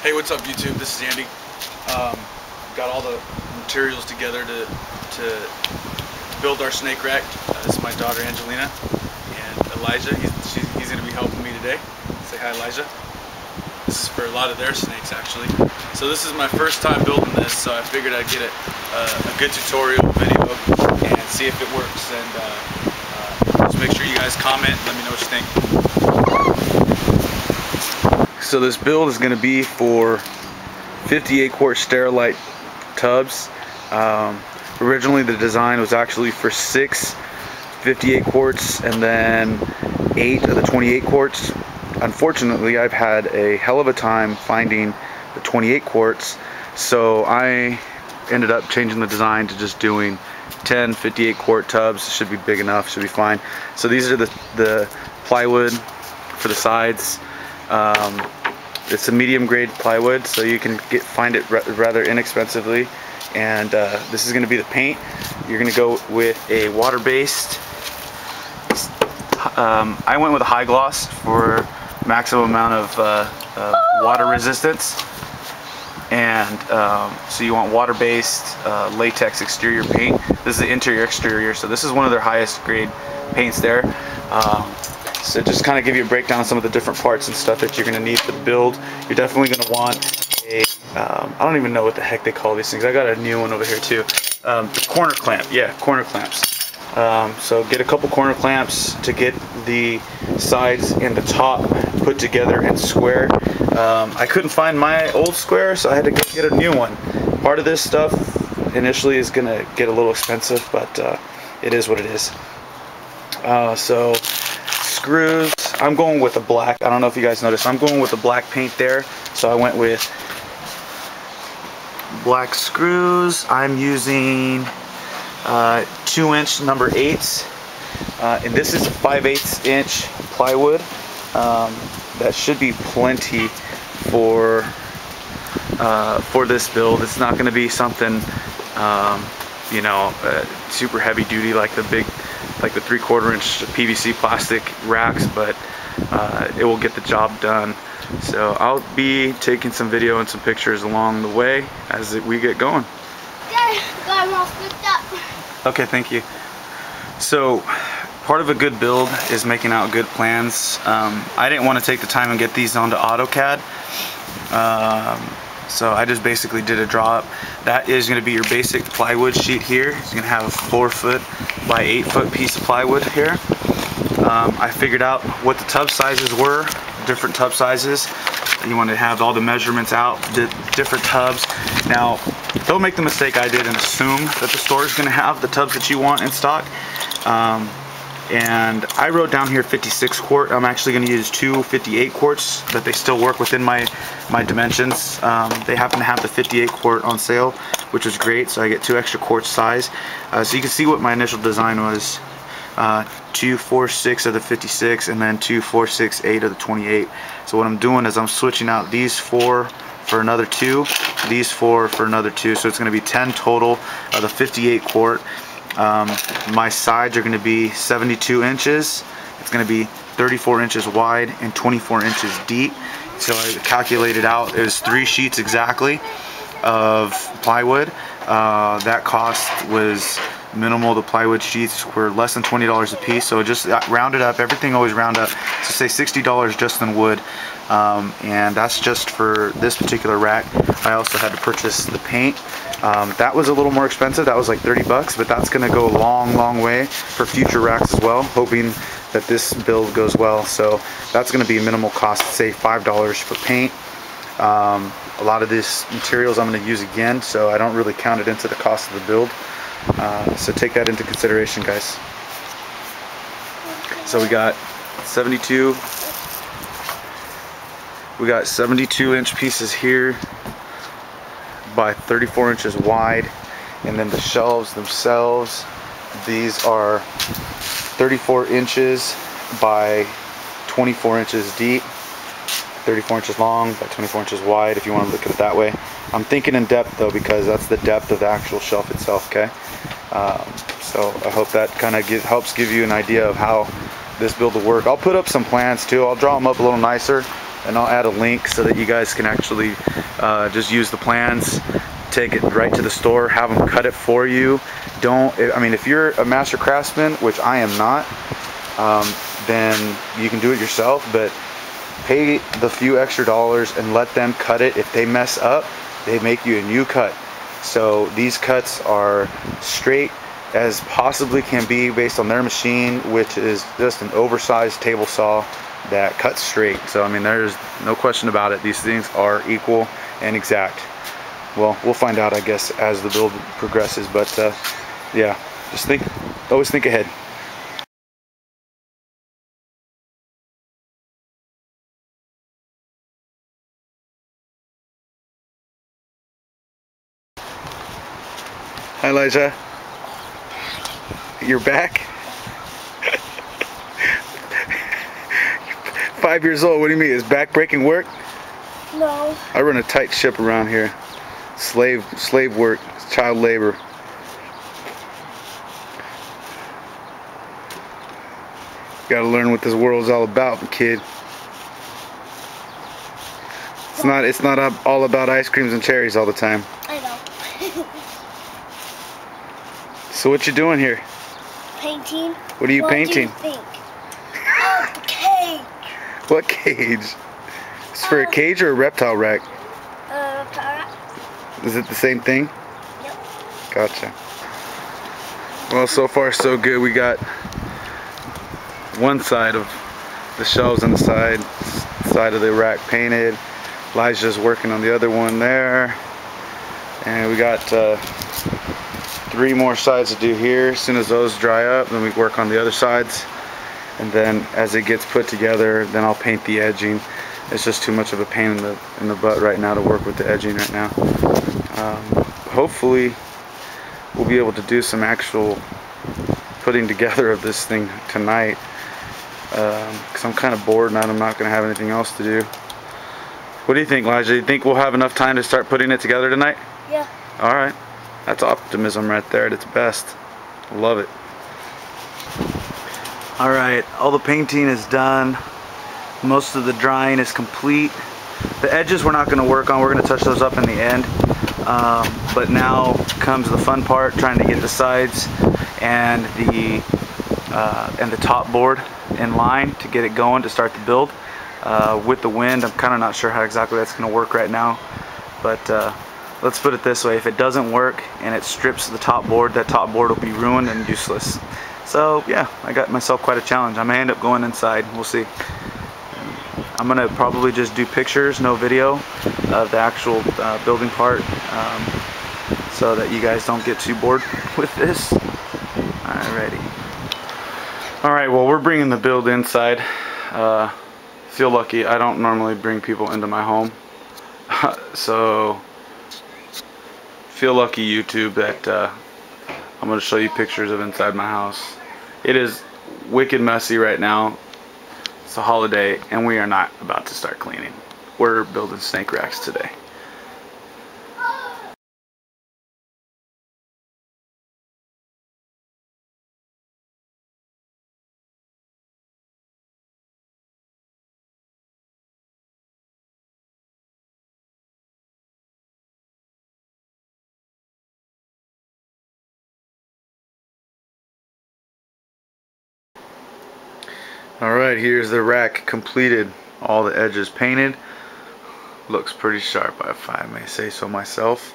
Hey, what's up YouTube? This is Andy. Got all the materials together to build our snake rack. This is my daughter Angelina and Elijah. He's going to be helping me today. Say hi, Elijah. This is for a lot of their snakes actually. So this is my first time building this, so I figured I'd get a good tutorial video and see if it works. And just make sure you guys comment and let me know what you think. So this build is going to be for 58 quart Sterilite tubs. Originally the design was actually for 6 58 quarts and then 8 of the 28 quarts. Unfortunately, I've had a hell of a time finding the 28 quarts, so I ended up changing the design to just doing 10 58 quart tubs. Should be big enough, should be fine. So these are the plywood for the sides. It's a medium grade plywood, so you can find it rather inexpensively. And this is going to be the paint. You're going to go with a water-based. I went with a high gloss for maximum amount of water resistance. And so you want water-based latex exterior paint. This is the interior exterior, so this is one of their highest grade paints there. So just kind of give you a breakdown of some of the different parts and stuff that you're going to need for the build. You're definitely going to want a, I don't even know what the heck they call these things. I got a new one over here too. The corner clamp, yeah, corner clamps. So get a couple corner clamps to get the sides and the top put together and square. I couldn't find my old square, so I had to go get a new one. Part of this stuff initially is going to get a little expensive, but it is what it is. So screws, I'm going with a black. I don't know if you guys noticed, I'm going with the black paint there, so I went with black screws. I'm using 2-inch number 8s, and this is a 5/8 inch plywood. That should be plenty for this build. It's not going to be something you know, super heavy duty like the 3/4 inch PVC plastic racks, but it will get the job done. So I'll be taking some video and some pictures along the way as we get going. Got them all scooped up. Okay, thank you. So part of a good build is making out good plans. I didn't want to take the time and get these onto AutoCAD, so I just basically did a draw up. That is going to be your basic plywood sheet here. It's going to have a 4-foot by 8-foot piece of plywood here. I figured out what the tub sizes were, different tub sizes. You want to have all the measurements out, the different tubs. Now, don't make the mistake I did and assume that the store is going to have the tubs that you want in stock. And I wrote down here 56 quart. I'm actually going to use 2 58 quarts, but they still work within my dimensions. They happen to have the 58 quart on sale, which is great, so I get 2 extra quarts size. So you can see what my initial design was. 246 of the 56 and then 2468 of the 28. So what I'm doing is I'm switching out these 4 for another 2, these 4 for another 2, so it's going to be 10 total of the 58 quart. My sides are going to be 72 inches. It's going to be 34 inches wide and 24 inches deep. So I calculated out, it was 3 sheets exactly of plywood. That cost was minimal. The plywood sheets were less than $20 a piece, so just rounded up, everything always round up, so say $60 just in wood. And that's just for this particular rack. I also had to purchase the paint. That was a little more expensive. That was like 30 bucks, but that's going to go a long way for future racks as well, hoping that this build goes well. So that's going to be a minimal cost, say $5 for paint. A lot of these materials I'm going to use again, so I don't really count it into the cost of the build. So take that into consideration, guys. So we got 72 inch pieces here by 34 inches wide, and then the shelves themselves, these are 34 inches by 24 inches deep, 34 inches long by 24 inches wide, if you want to look at it that way. I'm thinking in depth though, because that's the depth of the actual shelf itself, okay? So I hope that kind of helps give you an idea of how this build will work. I'll put up some plans too. I'll draw them up a little nicer and I'll add a link so that you guys can actually just use the plans, take it right to the store, have them cut it for you. I mean, if you're a master craftsman, which I am not, then you can do it yourself, but pay the few extra dollars and let them cut it. If they mess up, they make you a new cut. So these cuts are straight as possibly can be based on their machine, which is just an oversized table saw that cuts straight. So I mean, there's no question about it. These things are equal and exact. Well, we'll find out, I guess, as the build progresses, but yeah, just always think ahead. Hi, Elijah. You're back? 5 years old, what do you mean? Is back breaking work? No. I run a tight ship around here. Slave work, child labor. Gotta learn what this world's all about, kid. It's not all about ice creams and cherries all the time. I know. So what you doing here? Painting. What are you painting? What do you think? Oh, the cage. What cage? It's for a cage or a reptile rack? Is it the same thing? Yep. Gotcha. Well, so far so good. We got one side of the shelves on the side of the rack painted. Elijah's working on the other one there. And we got 3 more sides to do here. As soon as those dry up, then we work on the other sides. And then as it gets put together, then I'll paint the edging. It's just too much of a pain in the butt right now to work with the edging right now. Hopefully we'll be able to do some actual putting together of this thing tonight, because I'm kind of bored and I'm not going to have anything else to do. What do you think, Elijah? Do you think we'll have enough time to start putting it together tonight? Yeah. Alright. That's optimism right there at its best. Love it. Alright, all the painting is done. Most of the drying is complete. The edges we're not going to work on. We're going to touch those up in the end. But now comes the fun part, trying to get the sides and the top board in line to get it going to start the build. With the wind, I'm kind of not sure how exactly that's going to work right now. But let's put it this way, if it doesn't work and it strips the top board, that top board will be ruined and useless. So yeah, I got myself quite a challenge. I may end up going inside, we'll see. I'm gonna probably just do pictures, no video of the actual building part, so that you guys don't get too bored with this. Alrighty. Alright, well, we're bringing the build inside. Feel lucky, I don't normally bring people into my home. So feel lucky, YouTube, that I'm going to show you pictures of inside my house. It is wicked messy right now. It's a holiday and we are not about to start cleaning. We're building snake racks today. Alright, here's the rack completed. All the edges painted. Looks pretty sharp, if I may say so myself.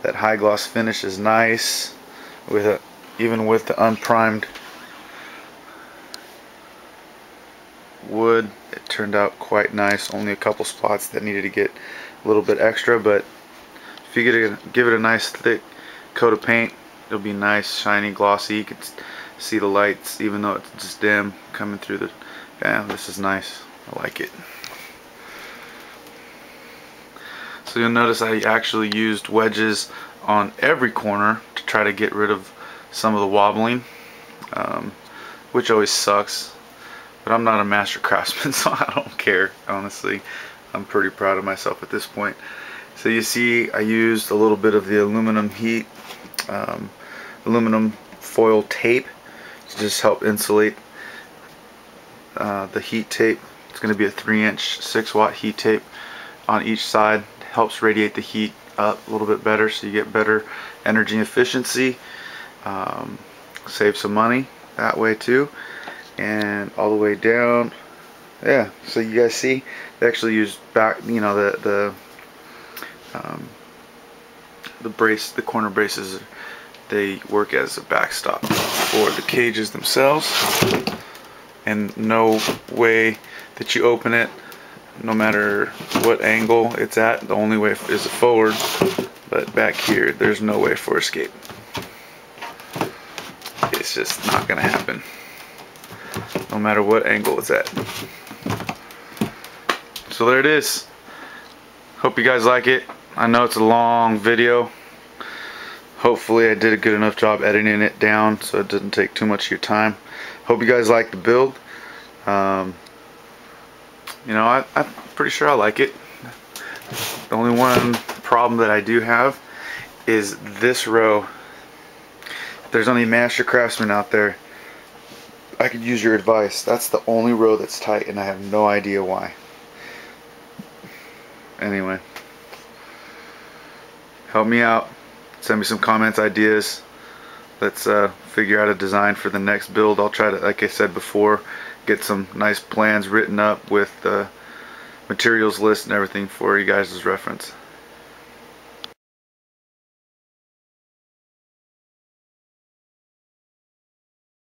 That high gloss finish is nice, even with the unprimed wood. It turned out quite nice. Only a couple spots that needed to get a little bit extra, but if you give it a nice thick coat of paint, it'll be nice, shiny, glossy. You can see the lights, even though it's just dim, coming through the... Yeah, this is nice. I like it. So you'll notice I actually used wedges on every corner to try to get rid of some of the wobbling, which always sucks. But I'm not a master craftsman, so I don't care, honestly. I'm pretty proud of myself at this point. So you see I used a little bit of the aluminum foil tape to just help insulate the heat tape It's going to be a 3-inch 6-watt heat tape on each side. Helps radiate the heat up a little bit better, so you get better energy efficiency. Save some money that way too. And all the way down, yeah, so you guys see they actually use back, you know, the brace, the corner braces, they work as a backstop for the cages themselves. And no way that you open it, no matter what angle it's at, the only way is forward, but back here there's no way for escape. It's just not gonna happen, no matter what angle it's at. So there it is. Hope you guys like it. I know it's a long video. Hopefully I did a good enough job editing it down so it didn't take too much of your time. Hope you guys like the build. You know, I'm pretty sure I like it. The only one problem that I do have is this row. If there's any master craftsmen out there, I could use your advice. That's the only row that's tight, and I have no idea why. Anyway, help me out. Send me some comments, ideas. Let's figure out a design for the next build. I'll try to, like I said before, get some nice plans written up with the materials list and everything for you guys' reference.